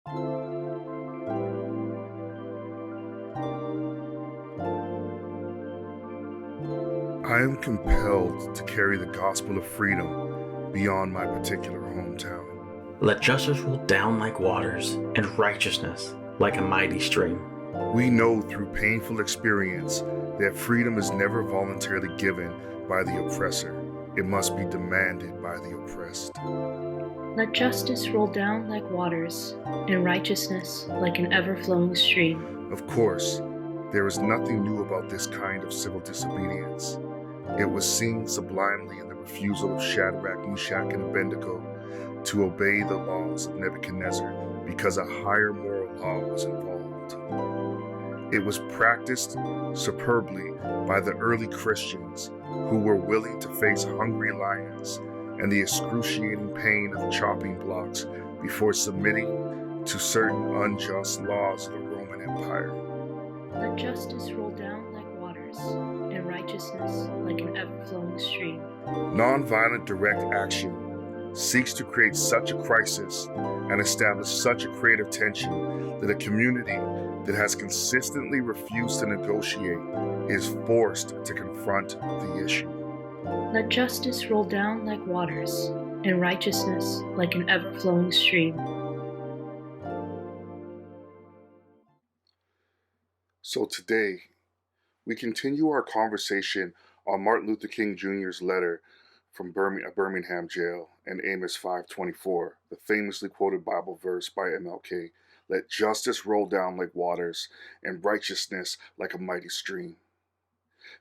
I am compelled to carry the gospel of freedom beyond my particular hometown. Let justice roll down like waters, and righteousness like a mighty stream. We know through painful experience that freedom is never voluntarily given by the oppressor. It must be demanded by the oppressed. Let justice roll down like waters, and righteousness like an ever-flowing stream. Of course, there is nothing new about this kind of civil disobedience. It was seen sublimely in the refusal of Shadrach, Meshach, and Abednego to obey the laws of Nebuchadnezzar because a higher moral law was involved. It was practiced superbly by the early Christians who were willing to face hungry lions and the excruciating pain of chopping blocks before submitting to certain unjust laws of the Roman Empire. Let justice roll down like waters, and righteousness like an ever-flowing stream. Nonviolent direct action seeks to create such a crisis and establish such a creative tension that a community that has consistently refused to negotiate is forced to confront the issue. Let justice roll down like waters, and righteousness like an ever-flowing stream. So today, we continue our conversation on Martin Luther King Jr.'s letter from Birmingham Jail and Amos 5:24, the famously quoted Bible verse by MLK, "Let justice roll down like waters and righteousness like a mighty stream."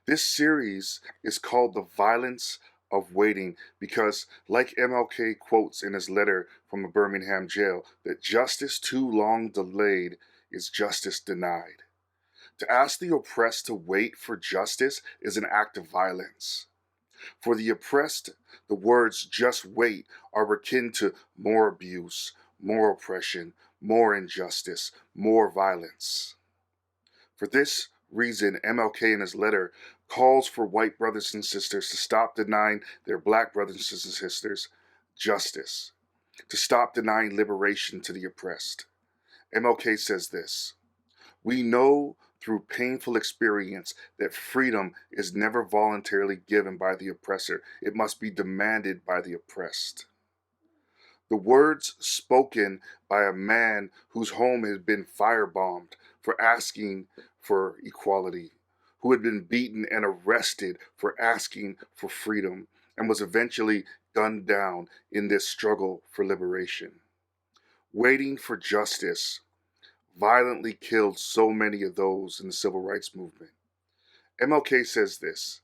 This series is called The Violence of Waiting because, like MLK quotes in his letter from a Birmingham jail, that justice too long delayed is justice denied. To ask the oppressed to wait for justice is an act of violence. For the oppressed, the words "just wait" are akin to more abuse, more oppression, more injustice, more violence. For this reason, MLK in his letter calls for white brothers and sisters to stop denying their black brothers and sisters justice, to stop denying liberation to the oppressed. MLK says this: "We know through painful experience that freedom is never voluntarily given by the oppressor. It must be demanded by the oppressed." The words spoken by a man whose home has been firebombed for asking for equality, who had been beaten and arrested for asking for freedom, and was eventually gunned down in this struggle for liberation. Waiting for justice violently killed so many of those in the civil rights movement. MLK says this: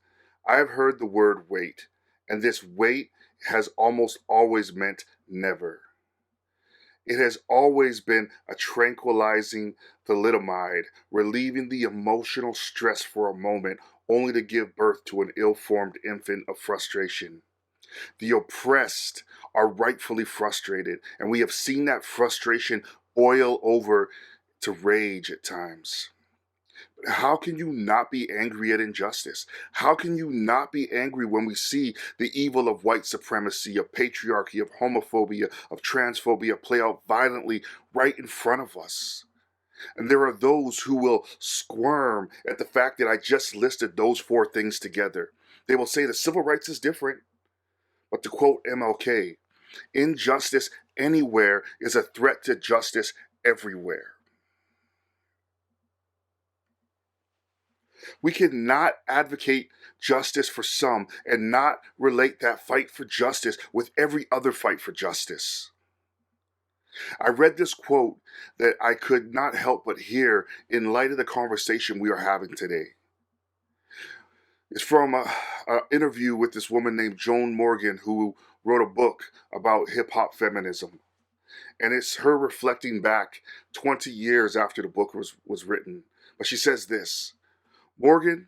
"I have heard the word wait, and this wait has almost always meant never. It has always been a tranquilizing thalidomide, relieving the emotional stress for a moment, only to give birth to an ill-formed infant of frustration. The oppressed are rightfully frustrated, and we have seen that frustration boil over to rage at times. But how can you not be angry at injustice? How can you not be angry when we see the evil of white supremacy, of patriarchy, of homophobia, of transphobia play out violently right in front of us? And there are those who will squirm at the fact that I just listed those four things together. They will say the civil rights is different. But to quote MLK, injustice anywhere is a threat to justice everywhere. We cannot advocate justice for some and not relate that fight for justice with every other fight for justice. I read this quote that I could not help but hear in light of the conversation we are having today. It's from an interview with this woman named Joan Morgan, who wrote a book about hip-hop feminism. And it's her reflecting back 20 years after the book was written. But she says this: Morgan,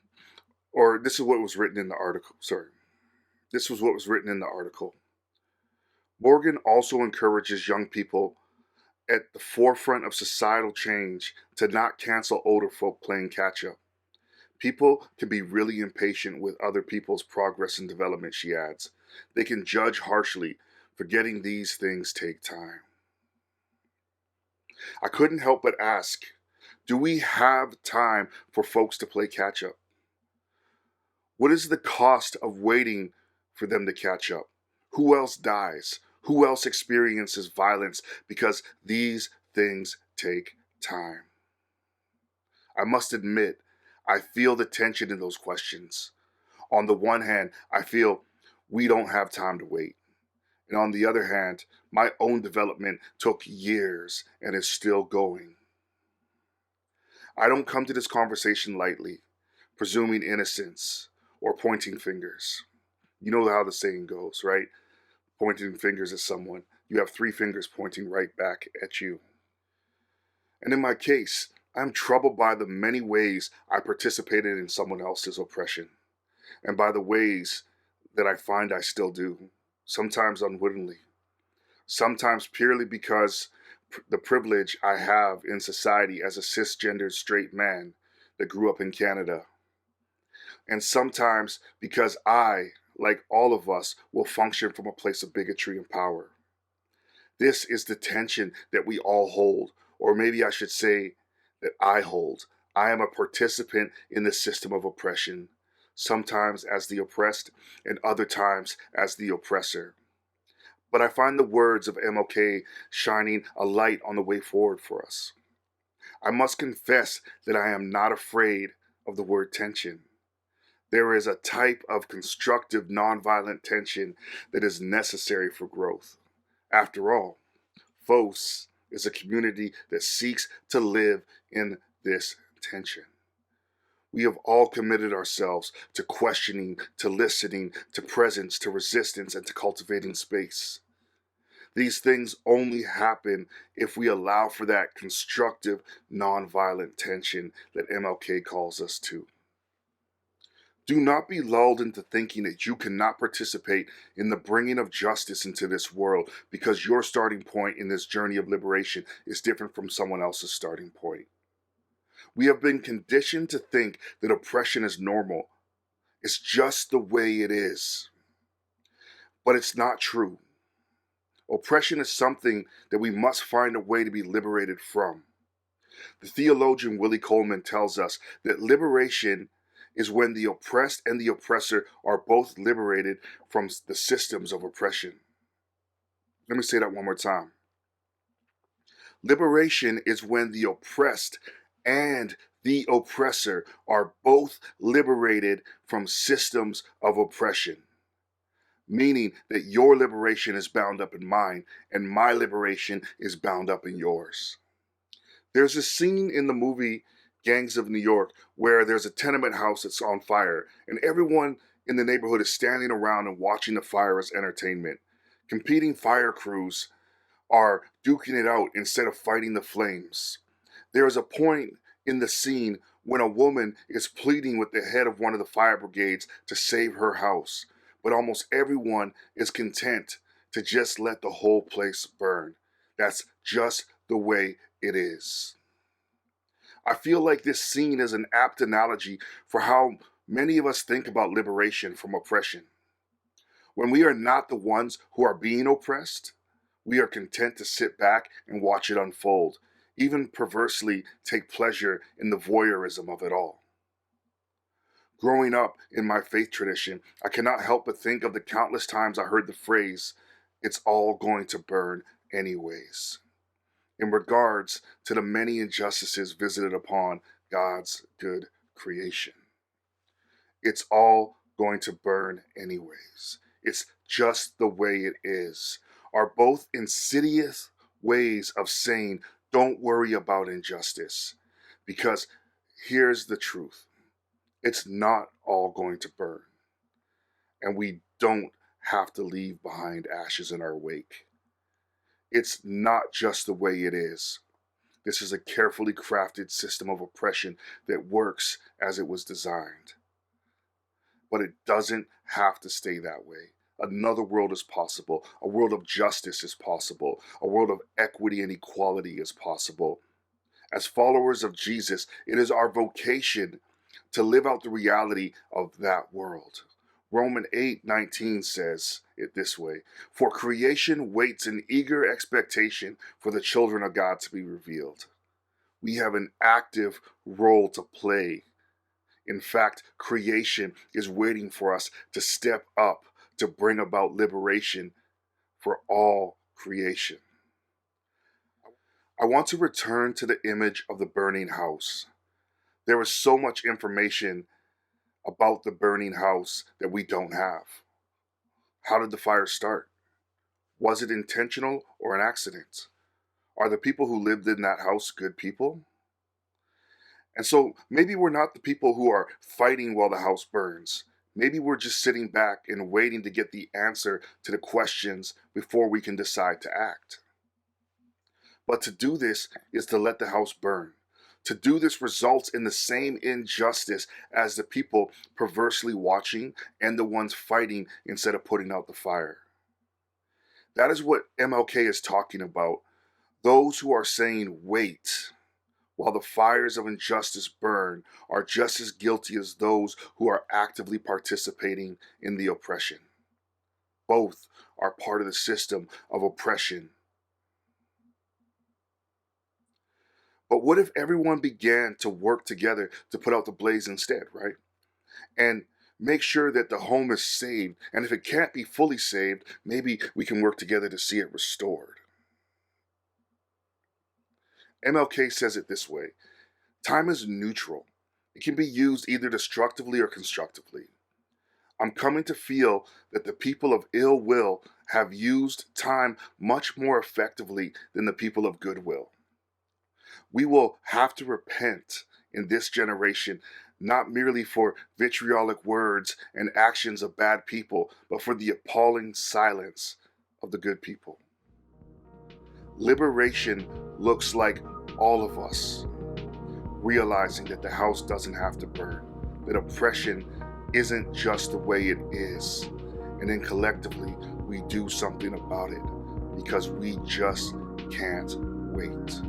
or this is what was written in the article, This was what was written in the article. Morgan also encourages young people at the forefront of societal change to not cancel older folk playing catch-up. People can be really impatient with other people's progress and development, she adds. They can judge harshly, forgetting these things take time. I couldn't help but ask, do we have time for folks to play catch up? What is the cost of waiting for them to catch up? Who else dies? Who else experiences violence? Because these things take time. I must admit, I feel the tension in those questions. On the one hand, I feel we don't have time to wait. And on the other hand, my own development took years and is still going. I don't come to this conversation lightly, presuming innocence or pointing fingers. You know how the saying goes, right? Pointing fingers at someone. You have three fingers pointing right back at you. And in my case, I'm troubled by the many ways I participated in someone else's oppression, and by the ways that I find I still do, sometimes unwittingly, sometimes purely because the privilege I have in society as a cisgendered straight man that grew up in Canada, and sometimes because I, like all of us, will function from a place of bigotry and power. This is the tension that we all hold, or maybe I should say that I hold. I am a participant in the system of oppression, sometimes as the oppressed and other times as the oppressor. But I find the words of MLK shining a light on the way forward for us. I must confess that I am not afraid of the word tension. There is a type of constructive nonviolent tension that is necessary for growth. After all, FOS is a community that seeks to live in this tension. We have all committed ourselves to questioning, to listening, to presence, to resistance, and to cultivating space. These things only happen if we allow for that constructive, nonviolent tension that MLK calls us to. Do not be lulled into thinking that you cannot participate in the bringing of justice into this world because your starting point in this journey of liberation is different from someone else's starting point. We have been conditioned to think that oppression is normal. It's just the way it is. But it's not true. Oppression is something that we must find a way to be liberated from. The theologian Willie Coleman tells us that liberation is when the oppressed and the oppressor are both liberated from the systems of oppression. Let me say that one more time. Liberation is when the oppressed and the oppressor are both liberated from systems of oppression, meaning that your liberation is bound up in mine and my liberation is bound up in yours. There's a scene in the movie Gangs of New York where there's a tenement house that's on fire and everyone in the neighborhood is standing around and watching the fire as entertainment. Competing fire crews are duking it out instead of fighting the flames. There is a point in the scene when a woman is pleading with the head of one of the fire brigades to save her house, but almost everyone is content to just let the whole place burn. That's just the way it is. I feel like this scene is an apt analogy for how many of us think about liberation from oppression. When we are not the ones who are being oppressed, we are content to sit back and watch it unfold, even perversely take pleasure in the voyeurism of it all. Growing up in my faith tradition, I cannot help but think of the countless times I heard the phrase, "It's all going to burn anyways," in regards to the many injustices visited upon God's good creation. It's all going to burn anyways. It's just the way it is, are both insidious ways of saying, don't worry about injustice. Because here's the truth. It's not all going to burn. And we don't have to leave behind ashes in our wake. It's not just the way it is. This is a carefully crafted system of oppression that works as it was designed. But it doesn't have to stay that way. Another world is possible. A world of justice is possible. A world of equity and equality is possible. As followers of Jesus, it is our vocation to live out the reality of that world. Romans 8:19 says it this way: "For creation waits in eager expectation for the children of God to be revealed." We have an active role to play. In fact, creation is waiting for us to step up to bring about liberation for all creation. I want to return to the image of the burning house. There is so much information about the burning house that we don't have. How did the fire start? Was it intentional or an accident? Are the people who lived in that house good people? And so maybe we're not the people who are fighting while the house burns. Maybe we're just sitting back and waiting to get the answer to the questions before we can decide to act. But to do this is to let the house burn. To do this results in the same injustice as the people perversely watching and the ones fighting instead of putting out the fire. That is what MLK is talking about. Those who are saying, "Wait," while the fires of injustice burn, are just as guilty as those who are actively participating in the oppression. Both are part of the system of oppression. But what if everyone began to work together to put out the blaze instead, right? And make sure that the home is saved. And if it can't be fully saved, maybe we can work together to see it restored. MLK says it this way: time is neutral. It can be used either destructively or constructively. I'm coming to feel that the people of ill will have used time much more effectively than the people of goodwill. We will have to repent in this generation, not merely for vitriolic words and actions of bad people, but for the appalling silence of the good people. Liberation looks like all of us realizing that the house doesn't have to burn, that oppression isn't just the way it is, and then collectively we do something about it because we just can't wait.